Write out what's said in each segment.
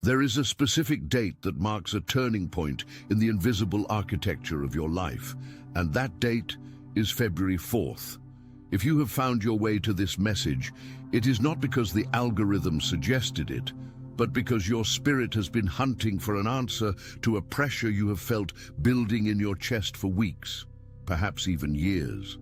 There is a specific date that marks a turning point in the invisible architecture of your life, and that date is February 4th. If you have found your way to this message, it is not because the algorithm suggested it, but because your spirit has been hunting for an answer to a pressure you have felt building in your chest for weeks, perhaps even years.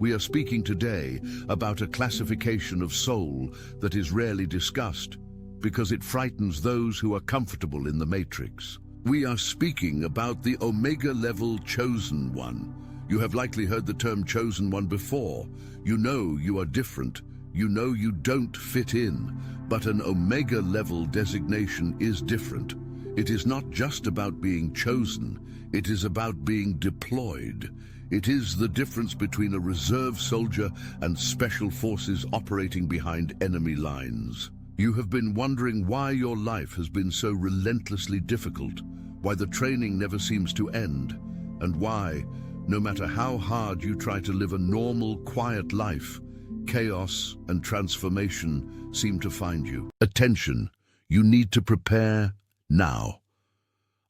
We are speaking today about a classification of soul that is rarely discussed, because it frightens those who are comfortable in the matrix. We are speaking about the Omega-level chosen one. You have likely heard the term chosen one before. You know you are different. You know you don't fit in. But an Omega-level designation is different. It is not just about being chosen. It is about being deployed. It is the difference between a reserve soldier and special forces operating behind enemy lines. You have been wondering why your life has been so relentlessly difficult, why the training never seems to end, and why, no matter how hard you try to live a normal, quiet life, chaos and transformation seem to find you. Attention, you need to prepare now.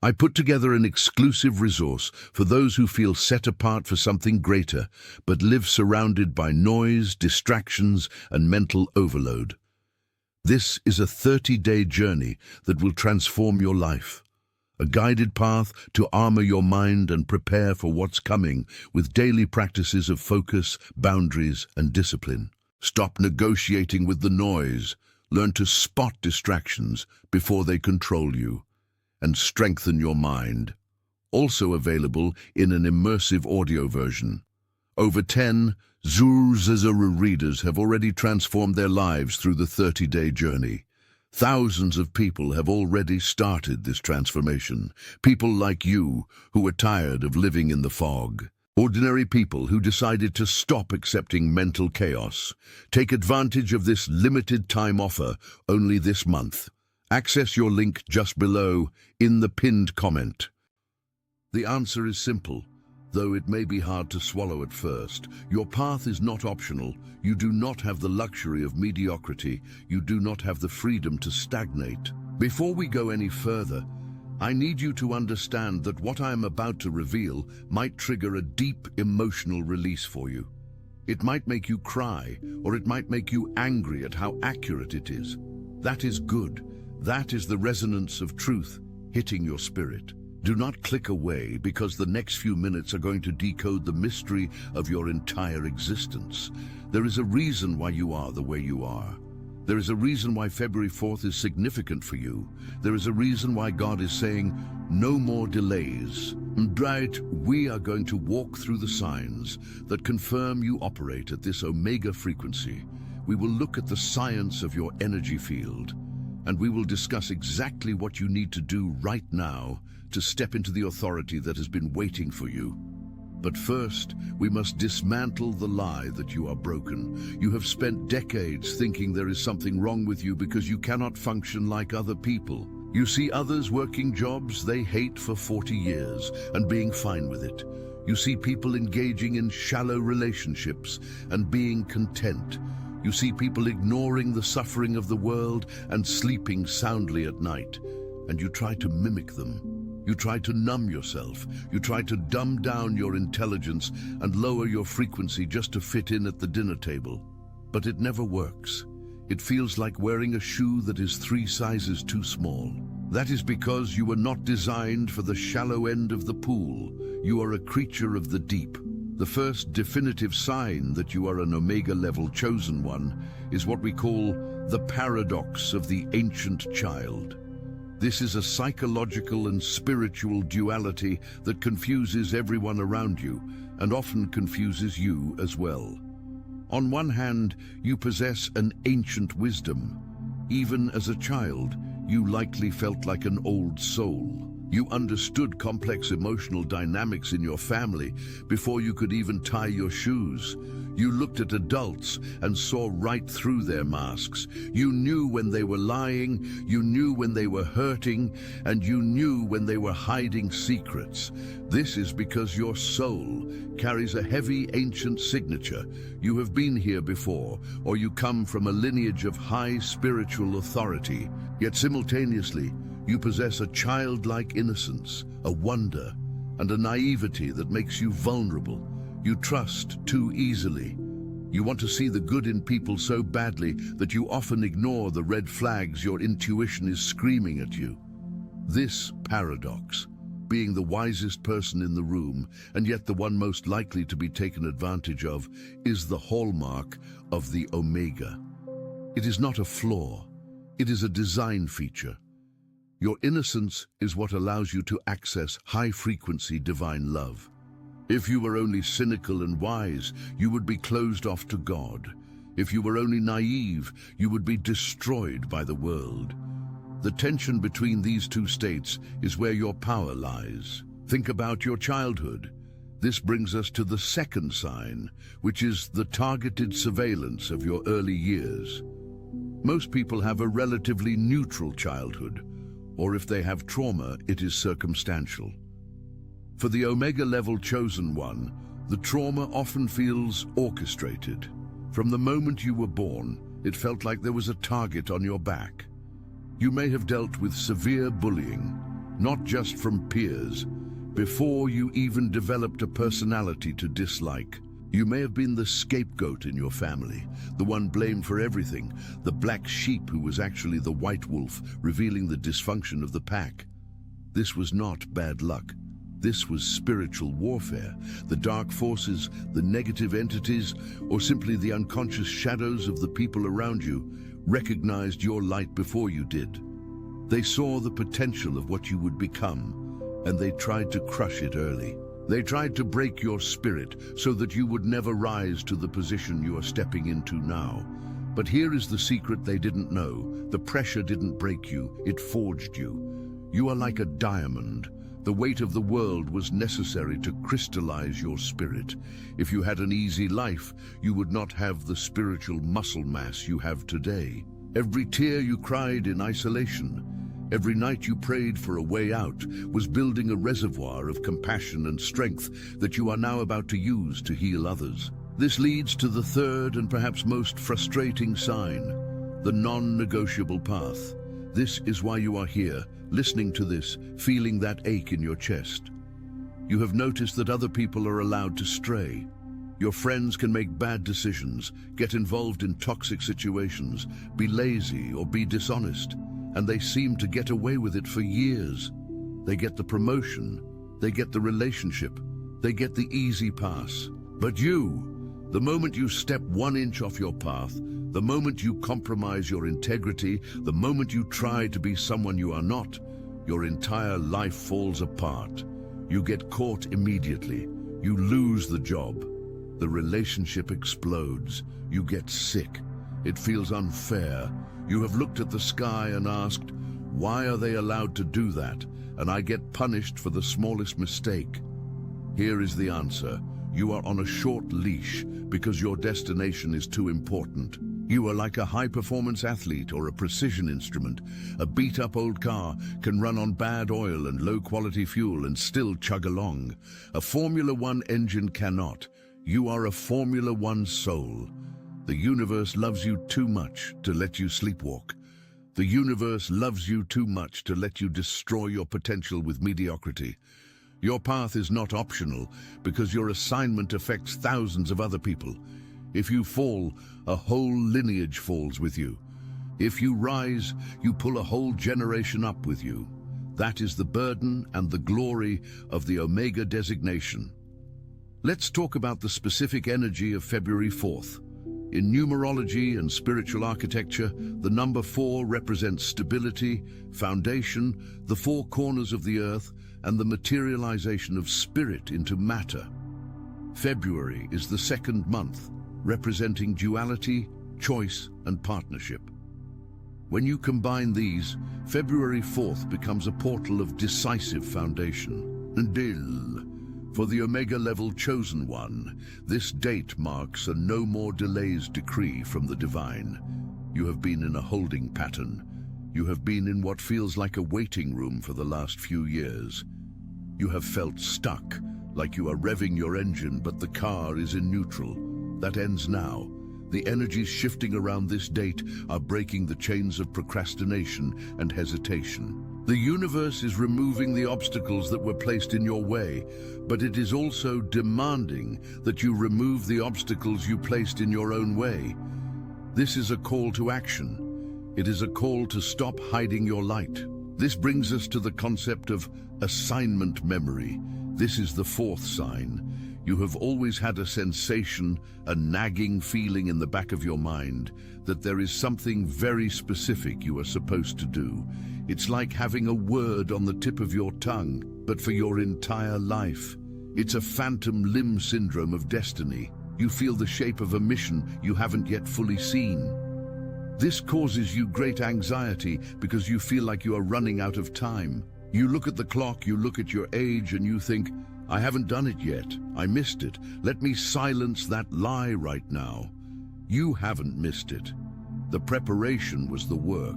I put together an exclusive resource for those who feel set apart for something greater, but live surrounded by noise, distractions, and mental overload. This is a 30-day journey that will transform your life. A guided path to armor your mind and prepare for what's coming with daily practices of focus, boundaries, and discipline. Stop negotiating with the noise. Learn to spot distractions before they control you. And strengthen your mind. Also available in an immersive audio version. Over 10 Youre readers have already transformed their lives through the 30-day journey. Thousands of people have already started this transformation. People like you who are tired of living in the fog. Ordinary people who decided to stop accepting mental chaos. Take advantage of this limited time offer only this month. Access your link just below in the pinned comment. The answer is simple. Though it may be hard to swallow at first, your path is not optional. You do not have the luxury of mediocrity. You do not have the freedom to stagnate. Before we go any further, I need you to understand that what I am about to reveal might trigger a deep emotional release for you. It might make you cry, or it might make you angry at how accurate it is. That is good. That is the resonance of truth hitting your spirit. Do not click away, because the next few minutes are going to decode the mystery of your entire existence. There is a reason why you are the way you are. There is a reason why February 4th is significant for you. There is a reason why God is saying, no more delays. Right, we are going to walk through the signs that confirm you operate at this Omega frequency. We will look at the science of your energy field, and we will discuss exactly what you need to do right now to step into the authority that has been waiting for you. But first, we must dismantle the lie that you are broken. You have spent decades thinking there is something wrong with you because you cannot function like other people. You see others working jobs they hate for 40 years and being fine with it. You see people engaging in shallow relationships and being content. You see people ignoring the suffering of the world and sleeping soundly at night. And you try to mimic them. You try to numb yourself. You try to dumb down your intelligence and lower your frequency just to fit in at the dinner table. But it never works. It feels like wearing a shoe that is 3 sizes too small. That is because you were not designed for the shallow end of the pool. You are a creature of the deep. The first definitive sign that you are an Omega-level chosen one is what we call the paradox of the ancient child. This is a psychological and spiritual duality that confuses everyone around you and often confuses you as well. On one hand, you possess an ancient wisdom. Even as a child, you likely felt like an old soul. You understood complex emotional dynamics in your family before you could even tie your shoes. You looked at adults and saw right through their masks. You knew when they were lying, you knew when they were hurting, and you knew when they were hiding secrets. This is because your soul carries a heavy ancient signature. You have been here before, or you come from a lineage of high spiritual authority. Yet simultaneously, you possess a childlike innocence, a wonder, and a naivety that makes you vulnerable. You trust too easily. You want to see the good in people so badly that you often ignore the red flags your intuition is screaming at you. This paradox, being the wisest person in the room and yet the one most likely to be taken advantage of, is the hallmark of the Omega. It is not a flaw, it is a design feature. Your innocence is what allows you to access high-frequency divine love. If you were only cynical and wise, you would be closed off to God. If you were only naive, you would be destroyed by the world. The tension between these two states is where your power lies. Think about your childhood. This brings us to the second sign, which is the targeted surveillance of your early years. Most people have a relatively neutral childhood, or if they have trauma, it is circumstantial. For the Omega-level chosen one, the trauma often feels orchestrated. From the moment you were born, it felt like there was a target on your back. You may have dealt with severe bullying, not just from peers, before you even developed a personality to dislike. You may have been the scapegoat in your family, the one blamed for everything, the black sheep who was actually the white wolf, revealing the dysfunction of the pack. This was not bad luck. This was spiritual warfare. The dark forces, the negative entities, or simply the unconscious shadows of the people around you recognized your light before you did. They saw the potential of what you would become, and they tried to crush it early. They tried to break your spirit so that you would never rise to the position you are stepping into now. But here is the secret they didn't know. The pressure didn't break you, it forged you. You are like a diamond. The weight of the world was necessary to crystallize your spirit. If you had an easy life, you would not have the spiritual muscle mass you have today. Every tear you cried in isolation, every night you prayed for a way out, was building a reservoir of compassion and strength that you are now about to use to heal others. This leads to the third and perhaps most frustrating sign, the non-negotiable path. This is why you are here, listening to this, feeling that ache in your chest. You have noticed that other people are allowed to stray. Your friends can make bad decisions, get involved in toxic situations, be lazy or be dishonest, and they seem to get away with it for years. They get the promotion, they get the relationship, they get the easy pass. But you, the moment you step 1 inch off your path, the moment you compromise your integrity, the moment you try to be someone you are not, your entire life falls apart. You get caught immediately. You lose the job. The relationship explodes. You get sick. It feels unfair. You have looked at the sky and asked, why are they allowed to do that, and I get punished for the smallest mistake? Here is the answer. You are on a short leash because your destination is too important. You are like a high-performance athlete or a precision instrument. A beat-up old car can run on bad oil and low-quality fuel and still chug along. A Formula One engine cannot. You are a Formula One soul. The universe loves you too much to let you sleepwalk. The universe loves you too much to let you destroy your potential with mediocrity. Your path is not optional because your assignment affects thousands of other people. If you fall, a whole lineage falls with you. If you rise, you pull a whole generation up with you. That is the burden and the glory of the Omega designation. Let's talk about the specific energy of February 4th. In numerology and spiritual architecture, the number 4 represents stability, foundation, the 4 corners of the earth, and the materialization of spirit into matter. February is the 2nd month, representing duality, choice, and partnership. When you combine these, February 4th becomes a portal of decisive foundation. Dil. For the Omegalevel chosen one, this date marks a no more delays decree from the divine. You have been in a holding pattern. You have been in what feels like a waiting room for the last few years. You have felt stuck, like you are revving your engine but the car is in neutral. That ends now. The energies shifting around this date are breaking the chains of procrastination and hesitation. The universe is removing the obstacles that were placed in your way, but it is also demanding that you remove the obstacles you placed in your own way. This is a call to action. It is a call to stop hiding your light. This brings us to the concept of assignment memory. This is the fourth sign. You have always had a sensation, a nagging feeling in the back of your mind that there is something very specific you are supposed to do. It's like having a word on the tip of your tongue, but for your entire life. It's a phantom limb syndrome of destiny. You feel the shape of a mission you haven't yet fully seen. This causes you great anxiety because you feel like you are running out of time. You look at the clock, you look at your age, and you think, I haven't done it yet. I missed it. Let me silence that lie right now. You haven't missed it. The preparation was the work.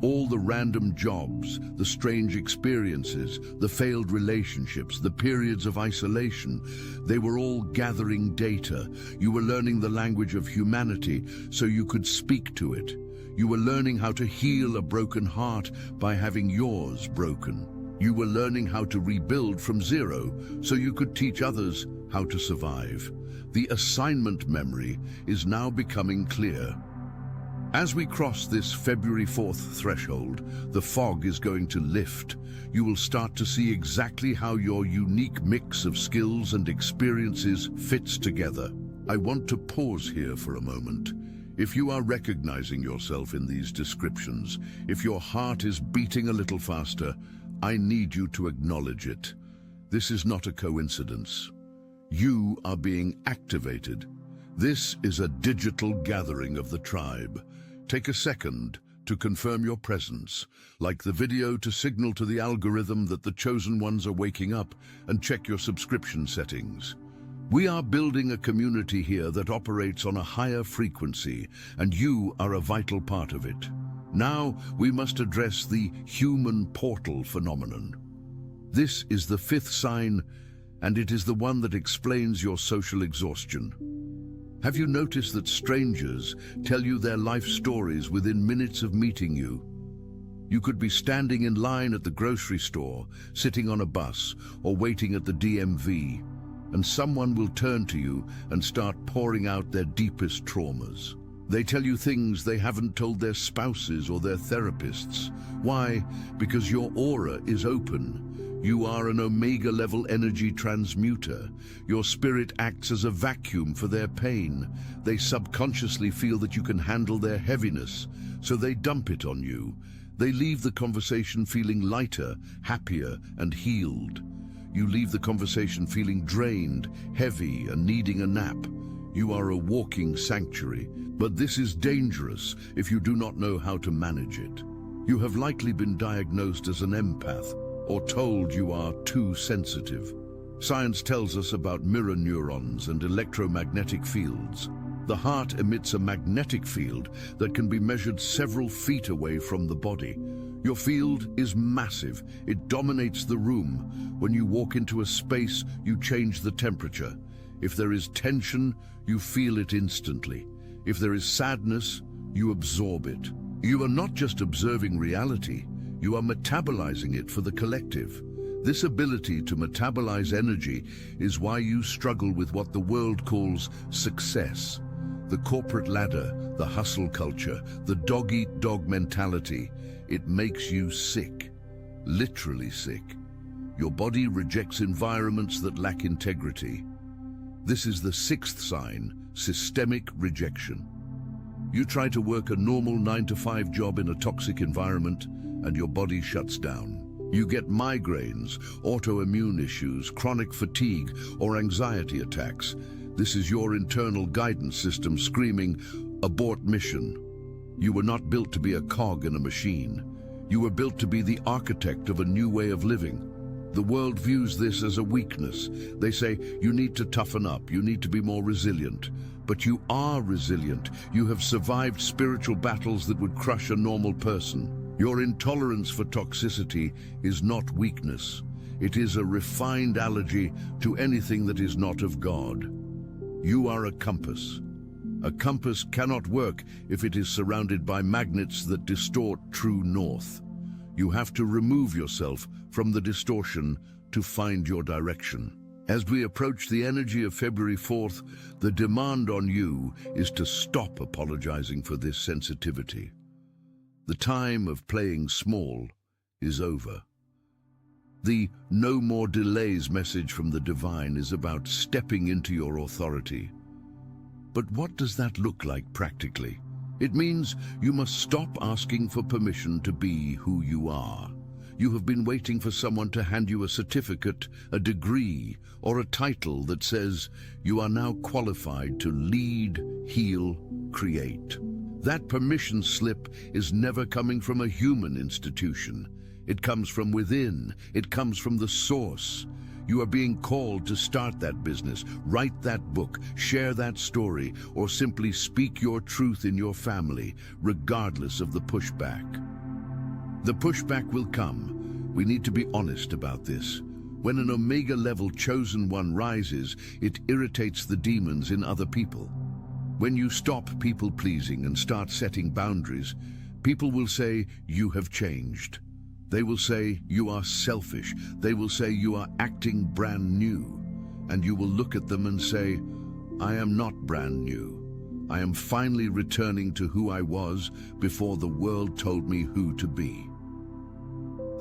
All the random jobs, the strange experiences, the failed relationships, the periods of isolation, they were all gathering data. You were learning the language of humanity so you could speak to it. You were learning how to heal a broken heart by having yours broken. You were learning how to rebuild from zero so you could teach others how to survive. The assignment memory is now becoming clear. As we cross this February 4th threshold, the fog is going to lift. You will start to see exactly how your unique mix of skills and experiences fits together. I want to pause here for a moment. If you are recognizing yourself in these descriptions, if your heart is beating a little faster, I need you to acknowledge it. This is not a coincidence. You are being activated. This is a digital gathering of the tribe. Take a second to confirm your presence, like the video to signal to the algorithm that the chosen ones are waking up, and check your subscription settings. We are building a community here that operates on a higher frequency, and you are a vital part of it. Now we must address the human portal phenomenon. This is the fifth sign, and it is the one that explains your social exhaustion. Have you noticed that strangers tell you their life stories within minutes of meeting you? You could be standing in line at the grocery store, sitting on a bus, or waiting at the DMV, and someone will turn to you and start pouring out their deepest traumas. They tell you things they haven't told their spouses or their therapists. Why? Because your aura is open. You are an Omega-level energy transmuter. Your spirit acts as a vacuum for their pain. They subconsciously feel that you can handle their heaviness, so they dump it on you. They leave the conversation feeling lighter, happier, and healed. You leave the conversation feeling drained, heavy, and needing a nap. You are a walking sanctuary, but this is dangerous if you do not know how to manage it. You have likely been diagnosed as an empath, or told you are too sensitive. Science tells us about mirror neurons and electromagnetic fields. The heart emits a magnetic field that can be measured several feet away from the body. Your field is massive. It dominates the room. When you walk into a space, you change the temperature. If there is tension, you feel it instantly. If there is sadness, you absorb it. You are not just observing reality, you are metabolizing it for the collective. This ability to metabolize energy is why you struggle with what the world calls success. The corporate ladder, the hustle culture, the dog-eat-dog mentality, it makes you sick, literally sick. Your body rejects environments that lack integrity. This is the sixth sign, systemic rejection. You try to work a normal 9-to-5 job in a toxic environment, and your body shuts down. You get migraines, autoimmune issues, chronic fatigue, or anxiety attacks. This is your internal guidance system screaming, abort mission. You were not built to be a cog in a machine. You were built to be the architect of a new way of living. The world views this as a weakness. They say, you need to toughen up, you need to be more resilient. But you are resilient. You have survived spiritual battles that would crush a normal person. Your intolerance for toxicity is not weakness. It is a refined allergy to anything that is not of God. You are a compass. A compass cannot work if it is surrounded by magnets that distort true north. You have to remove yourself from the distortion to find your direction. As we approach the energy of February 4th, the demand on you is to stop apologizing for this sensitivity. The time of playing small is over. The "no more delays" message from the divine is about stepping into your authority. But what does that look like practically? It means you must stop asking for permission to be who you are. You have been waiting for someone to hand you a certificate, a degree, or a title that says you are now qualified to lead, heal, create. That permission slip is never coming from a human institution. It comes from within. It comes from the source. You are being called to start that business, write that book, share that story, or simply speak your truth in your family, regardless of the pushback. The pushback will come. We need to be honest about this. When an Omega-level chosen one rises, it irritates the demons in other people. When you stop people-pleasing and start setting boundaries, people will say, you have changed. They will say, you are selfish. They will say, you are acting brand new. And you will look at them and say, I am not brand new. I am finally returning to who I was before the world told me who to be.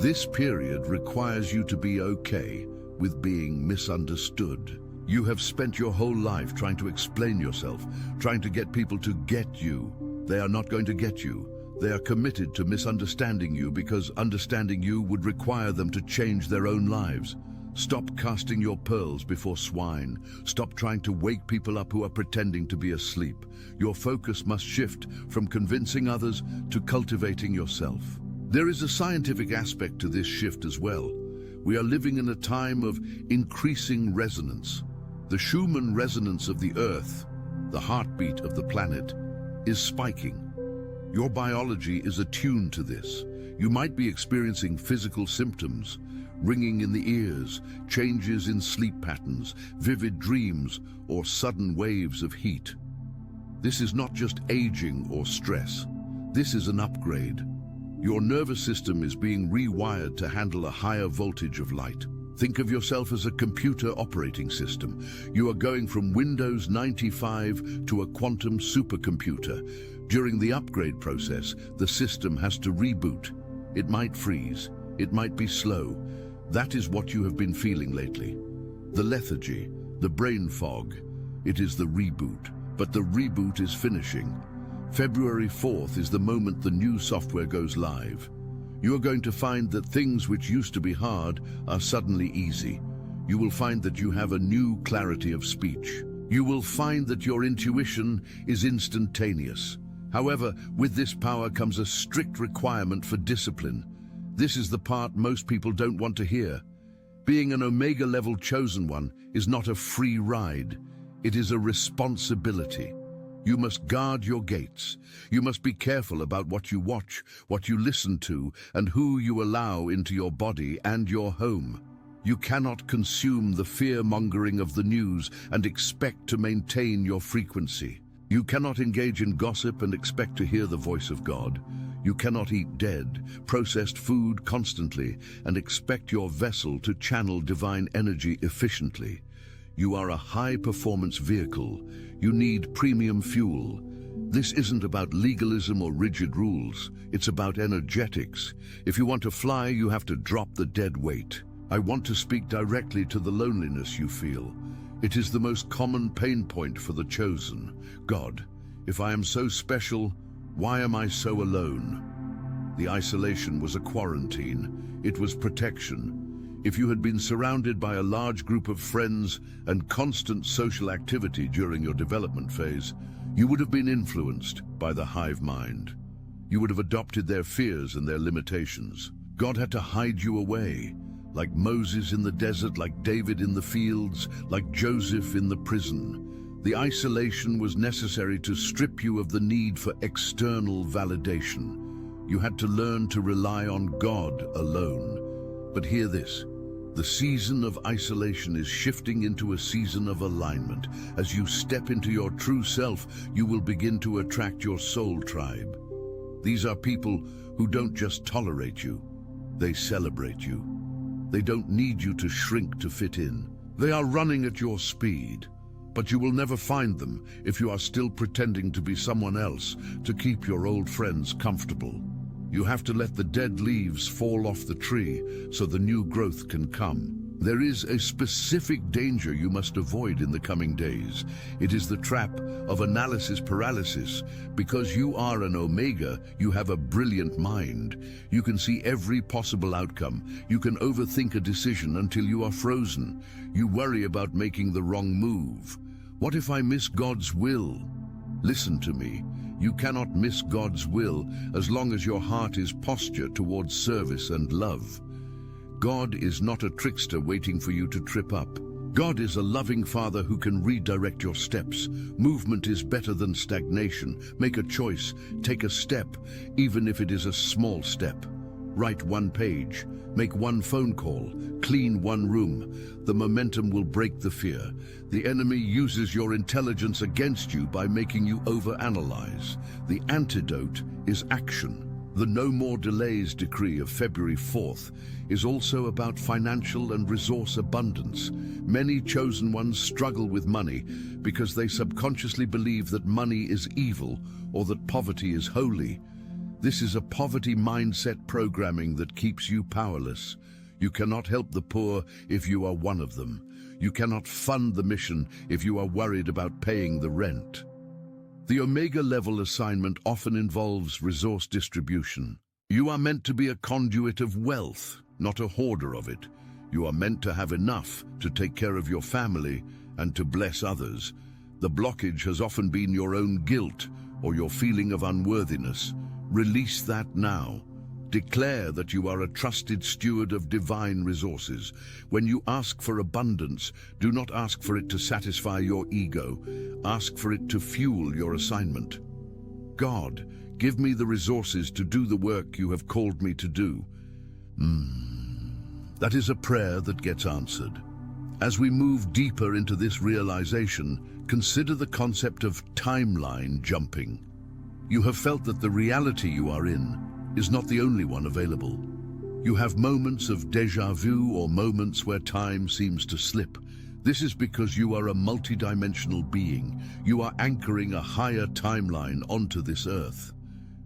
This period requires you to be okay with being misunderstood. You have spent your whole life trying to explain yourself, trying to get people to get you. They are not going to get you. They are committed to misunderstanding you because understanding you would require them to change their own lives. Stop casting your pearls before swine. Stop trying to wake people up who are pretending to be asleep. Your focus must shift from convincing others to cultivating yourself. There is a scientific aspect to this shift as well. We are living in a time of increasing resonance. The Schumann resonance of the Earth, the heartbeat of the planet, is spiking. Your biology is attuned to this. You might be experiencing physical symptoms, ringing in the ears, changes in sleep patterns, vivid dreams, or sudden waves of heat. This is not just aging or stress. This is an upgrade. Your nervous system is being rewired to handle a higher voltage of light. Think of yourself as a computer operating system. You are going from Windows 95 to a quantum supercomputer. During the upgrade process, the system has to reboot. It might freeze. It might be slow. That is what you have been feeling lately. The lethargy, the brain fog. It is the reboot. But the reboot is finishing. February 4th is the moment the new software goes live. You are going to find that things which used to be hard are suddenly easy. You will find that you have a new clarity of speech. You will find that your intuition is instantaneous. However, with this power comes a strict requirement for discipline. This is the part most people don't want to hear. Being an Omega-level chosen one is not a free ride. It is a responsibility. You must guard your gates. You must be careful about what you watch, what you listen to, and who you allow into your body and your home. You cannot consume the fear-mongering of the news and expect to maintain your frequency. You cannot engage in gossip and expect to hear the voice of God. You cannot eat dead, processed food constantly and expect your vessel to channel divine energy efficiently. You are a high-performance vehicle. You need premium fuel. This isn't about legalism or rigid rules. It's about energetics. If you want to fly, you have to drop the dead weight. I want to speak directly to the loneliness you feel. It is the most common pain point for the chosen. God, if I am so special, why am I so alone? The isolation was a quarantine. It was protection. If you had been surrounded by a large group of friends and constant social activity during your development phase, you would have been influenced by the hive mind. you would have adopted their fears and their limitations. God had to hide you away, like Moses in the desert, like David in the fields, like Joseph in the prison. The isolation was necessary to strip you of the need for external validation. You had to learn to rely on God alone. But hear this. The season of isolation is shifting into a season of alignment. As you step into your true self, you will begin to attract your soul tribe. These are people who don't just tolerate you, they celebrate you. They don't need you to shrink to fit in. They are running at your speed, but you will never find them if you are still pretending to be someone else to keep your old friends comfortable. You have to let the dead leaves fall off the tree so the new growth can come. There is a specific danger you must avoid in the coming days. It is the trap of analysis paralysis. Because you are an Omega, you have a brilliant mind. You can see every possible outcome. You can overthink a decision until you are frozen. You worry about making the wrong move. What if I miss God's will? Listen to me. You cannot miss God's will as long as your heart is postured towards service and love. God is not a trickster waiting for you to trip up. God is a loving Father who can redirect your steps. Movement is better than stagnation. Make a choice, take a step, even if it is a small step. Write one page, make one phone call, clean one room. The momentum will break the fear. The enemy uses your intelligence against you by making you overanalyze. The antidote is action. The No More Delays decree of February 4th is also about financial and resource abundance. Many chosen ones struggle with money because they subconsciously believe that money is evil or that poverty is holy. This is a poverty mindset programming that keeps you powerless. You cannot help the poor if you are one of them. You cannot fund the mission if you are worried about paying the rent. The Omega level assignment often involves resource distribution. You are meant to be a conduit of wealth, not a hoarder of it. You are meant to have enough to take care of your family and to bless others. The blockage has often been your own guilt or your feeling of unworthiness. Release that now. Declare that you are a trusted steward of divine resources. When you ask for abundance, do not ask for it to satisfy your ego. Ask for it to fuel your assignment. God, give me the resources to do the work you have called me to do. That is a prayer that gets answered. As we move deeper into this realization, consider the concept of timeline jumping. You have felt that the reality you are in is not the only one available. You have moments of déjà vu or moments where time seems to slip. This is because you are a multidimensional being. You are anchoring a higher timeline onto this earth.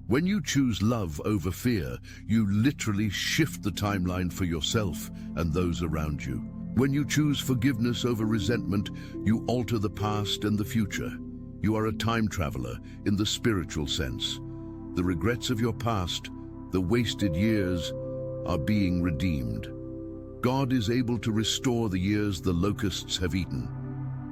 When you choose love over fear, you literally shift the timeline for yourself and those around you. When you choose forgiveness over resentment, you alter the past and the future. You are a time traveler in the spiritual sense. The regrets of your past, the wasted years, are being redeemed. God is able to restore the years the locusts have eaten.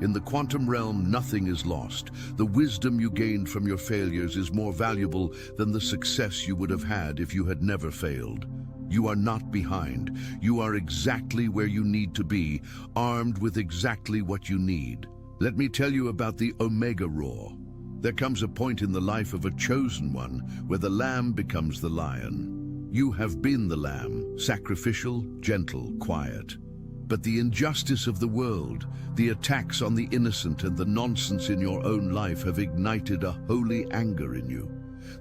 In the quantum realm, nothing is lost. The wisdom you gained from your failures is more valuable than the success you would have had if you had never failed. You are not behind. You are exactly where you need to be, armed with exactly what you need. Let me tell you about the Omega Roar. There comes a point in the life of a chosen one where the lamb becomes the lion. You have been the lamb, sacrificial, gentle, quiet. But the injustice of the world, the attacks on the innocent and the nonsense in your own life have ignited a holy anger in you.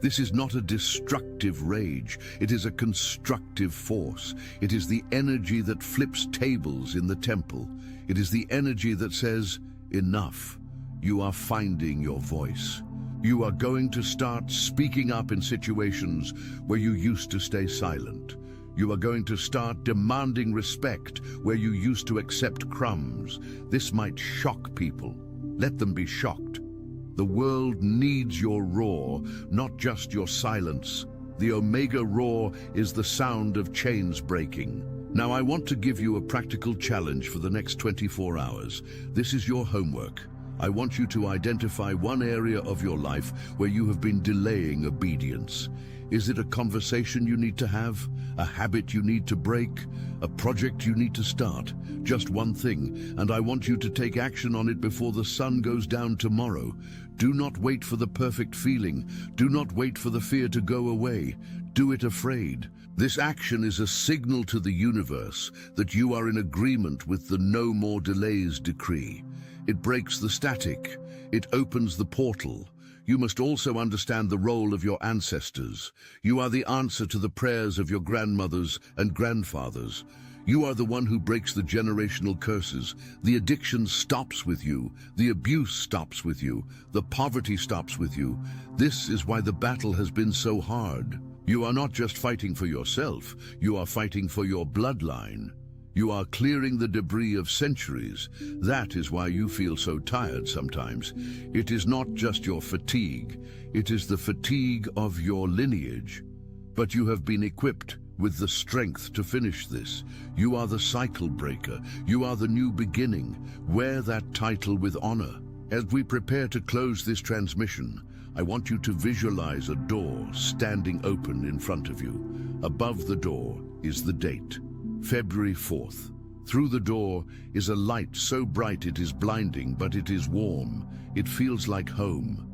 This is not a destructive rage, it is a constructive force. It is the energy that flips tables in the temple. It is the energy that says, enough. You are finding your voice. You are going to start speaking up in situations where you used to stay silent. You are going to start demanding respect where you used to accept crumbs. This might shock people. Let them be shocked. The world needs your roar, not just your silence. The Omega Roar is the sound of chains breaking. Now I want to give you a practical challenge for the next 24 hours. This is your homework. I want you to identify one area of your life where you have been delaying obedience. Is it a conversation you need to have? A habit you need to break? A project you need to start? Just one thing, and I want you to take action on it before the sun goes down tomorrow. Do not wait for the perfect feeling. Do not wait for the fear to go away. Do it afraid. This action is a signal to the universe that you are in agreement with the no more delays decree. It breaks the static. It opens the portal. You must also understand the role of your ancestors. You are the answer to the prayers of your grandmothers and grandfathers. You are the one who breaks the generational curses. The addiction stops with you. The abuse stops with you. The poverty stops with you. This is why the battle has been so hard. You are not just fighting for yourself. You are fighting for your bloodline. You are clearing the debris of centuries. That is why you feel so tired sometimes. It is not just your fatigue. It is the fatigue of your lineage. But you have been equipped with the strength to finish this. You are the cycle breaker. You are the new beginning. Wear that title with honor. As we prepare to close this transmission, I want you to visualize a door standing open in front of you. Above the door is the date, February 4th. Through the door is a light so bright it is blinding, but it is warm. It feels like home.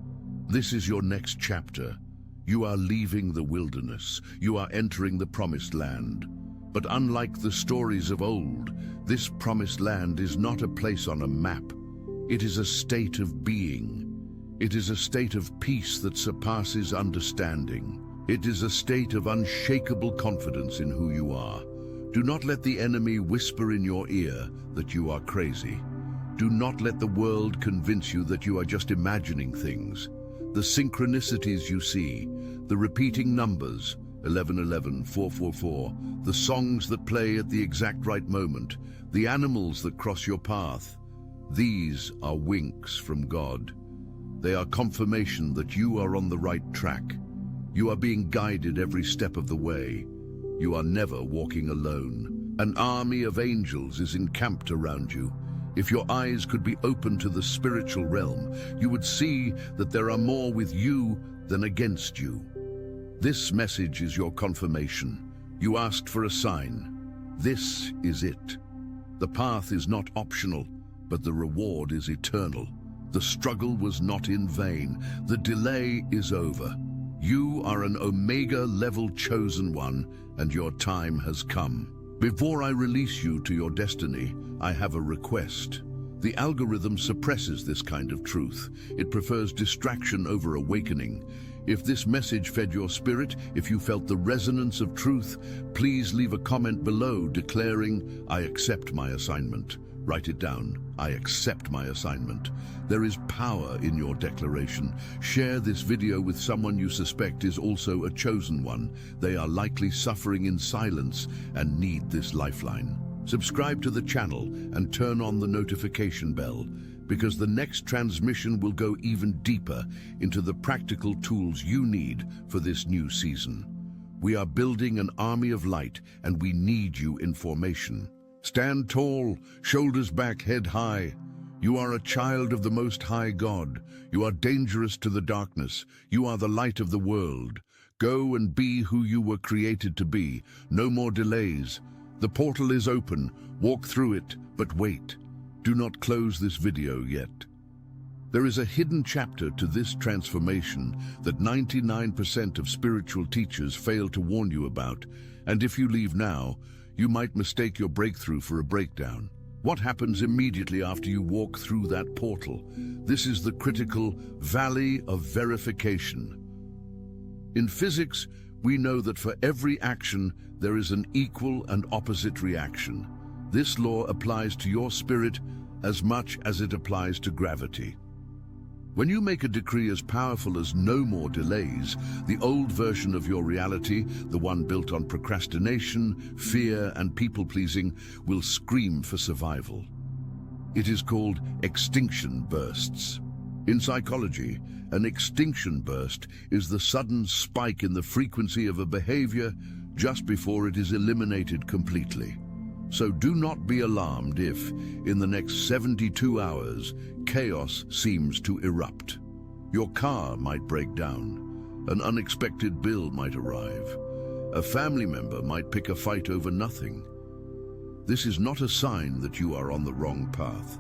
This is your next chapter. You are leaving the wilderness. You are entering the promised land. But unlike the stories of old, this promised land is not a place on a map. It is a state of being. It is a state of peace that surpasses understanding. It is a state of unshakable confidence in who you are. Do not let the enemy whisper in your ear that you are crazy. Do not let the world convince you that you are just imagining things. The synchronicities you see, the repeating numbers, 1111, 444, the songs that play at the exact right moment, the animals that cross your path, these are winks from God. They are confirmation that you are on the right track. You are being guided every step of the way. You are never walking alone. An army of angels is encamped around you. If your eyes could be open to the spiritual realm, you would see that there are more with you than against you. This message is your confirmation. You asked for a sign. This is it. The path is not optional, but the reward is eternal. The struggle was not in vain. The delay is over. You are an Omega-level chosen one, and your time has come. Before I release you to your destiny, I have a request. The algorithm suppresses this kind of truth. It prefers distraction over awakening. If this message fed your spirit, if you felt the resonance of truth, please leave a comment below declaring, "I accept my assignment." Write it down. I accept my assignment. There is power in your declaration. Share this video with someone you suspect is also a chosen one. They are likely suffering in silence and need this lifeline. Subscribe to the channel and turn on the notification bell, because the next transmission will go even deeper into the practical tools you need for this new season. We are building an army of light, and we need you in formation. Stand tall, shoulders back, head high. You are a child of the Most High God. You are dangerous to the darkness. You are the light of the world. Go and be who you were created to be. No more delays. The portal is open. Walk through it, but wait. Do not close this video yet. There is a hidden chapter to this transformation that 99% of spiritual teachers fail to warn you about, and if you leave now, you might mistake your breakthrough for a breakdown. What happens immediately after you walk through that portal? This is the critical valley of verification. In physics, we know that for every action, there is an equal and opposite reaction. This law applies to your spirit as much as it applies to gravity. When you make a decree as powerful as no more delays, the old version of your reality, the one built on procrastination, fear, and people-pleasing, will scream for survival. It is called extinction bursts. In psychology, an extinction burst is the sudden spike in the frequency of a behavior just before it is eliminated completely. So do not be alarmed if, in the next 72 hours, chaos seems to erupt. Your car might break down. An unexpected bill might arrive. A family member might pick a fight over nothing. This is not a sign that you are on the wrong path.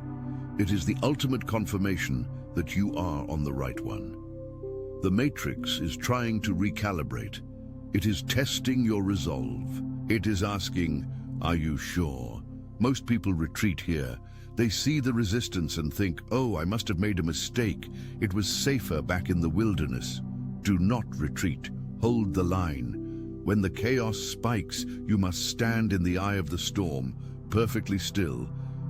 It is the ultimate confirmation that you are on the right one. The matrix is trying to recalibrate. It is testing your resolve. It is asking, are you sure? Most people retreat here. They see the resistance and think, oh, I must have made a mistake. It was safer back in the wilderness. Do not retreat. Hold the line. When the chaos spikes, you must stand in the eye of the storm, perfectly still,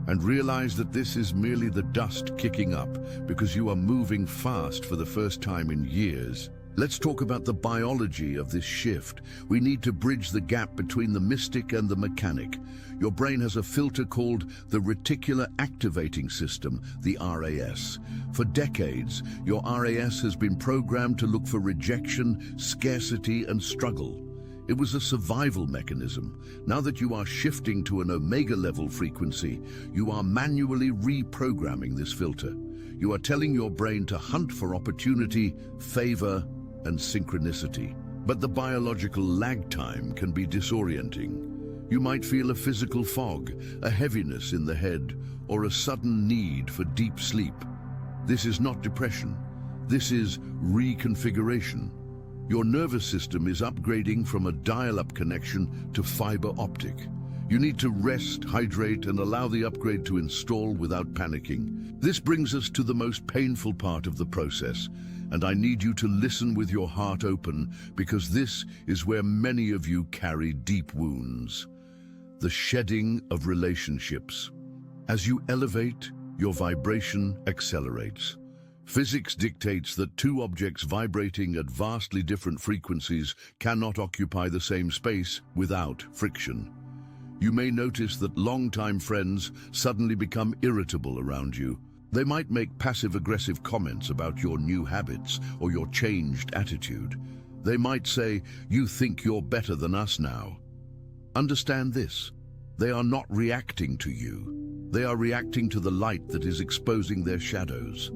and realize that this is merely the dust kicking up because you are moving fast for the first time in years. Let's talk about the biology of this shift. We need to bridge the gap between the mystic and the mechanic. Your brain has a filter called the reticular activating system, the RAS. For decades, your RAS has been programmed to look for rejection, scarcity, and struggle. It was a survival mechanism. Now that you are shifting to an omega level frequency, you are manually reprogramming this filter. You are telling your brain to hunt for opportunity, favor, and synchronicity. But the biological lag time can be disorienting. You might feel a physical fog, a heaviness in the head, or a sudden need for deep sleep. This is not depression. This is reconfiguration. Your nervous system is upgrading from a dial-up connection to fiber optic. You need to rest, hydrate, and allow the upgrade to install without panicking. This brings us to the most painful part of the process, and I need you to listen with your heart open, because this is where many of you carry deep wounds. The shedding of relationships. As you elevate, your vibration accelerates. Physics dictates that two objects vibrating at vastly different frequencies cannot occupy the same space without friction. You may notice that longtime friends suddenly become irritable around you. They might make passive-aggressive comments about your new habits or your changed attitude. They might say, "You think you're better than us now." Understand this. They are not reacting to you. They are reacting to the light that is exposing their shadows.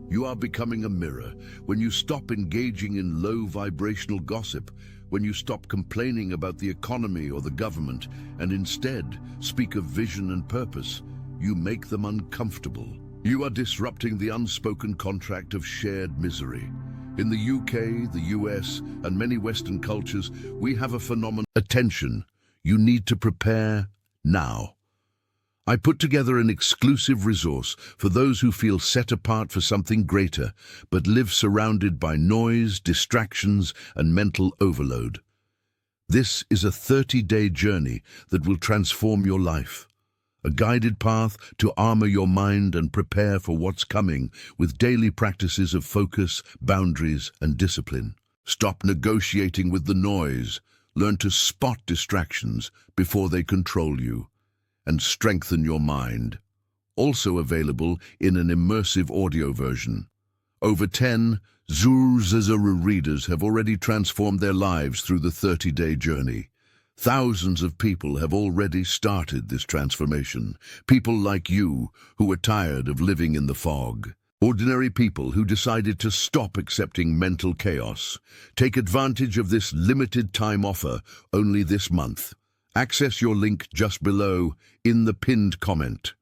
You are becoming a mirror. When you stop engaging in low vibrational gossip, when you stop complaining about the economy or the government, and instead speak of vision and purpose, you make them uncomfortable. You are disrupting the unspoken contract of shared misery. In the UK, the US, and many Western cultures, we have a phenomenon. Attention, you need to prepare now. I put together an exclusive resource for those who feel set apart for something greater, but live surrounded by noise, distractions, and mental overload. This is a 30-day journey that will transform your life. A guided path to armor your mind and prepare for what's coming with daily practices of focus, boundaries, and discipline. Stop negotiating with the noise. Learn to spot distractions before they control you, and strengthen your mind. Also available in an immersive audio version. Over 10 Youre readers have already transformed their lives through the 30-day journey. Thousands of people have already started this transformation. People like you who are tired of living in the fog. Ordinary people who decided to stop accepting mental chaos. Take advantage of this limited time offer only this month. Access your link just below in the pinned comment.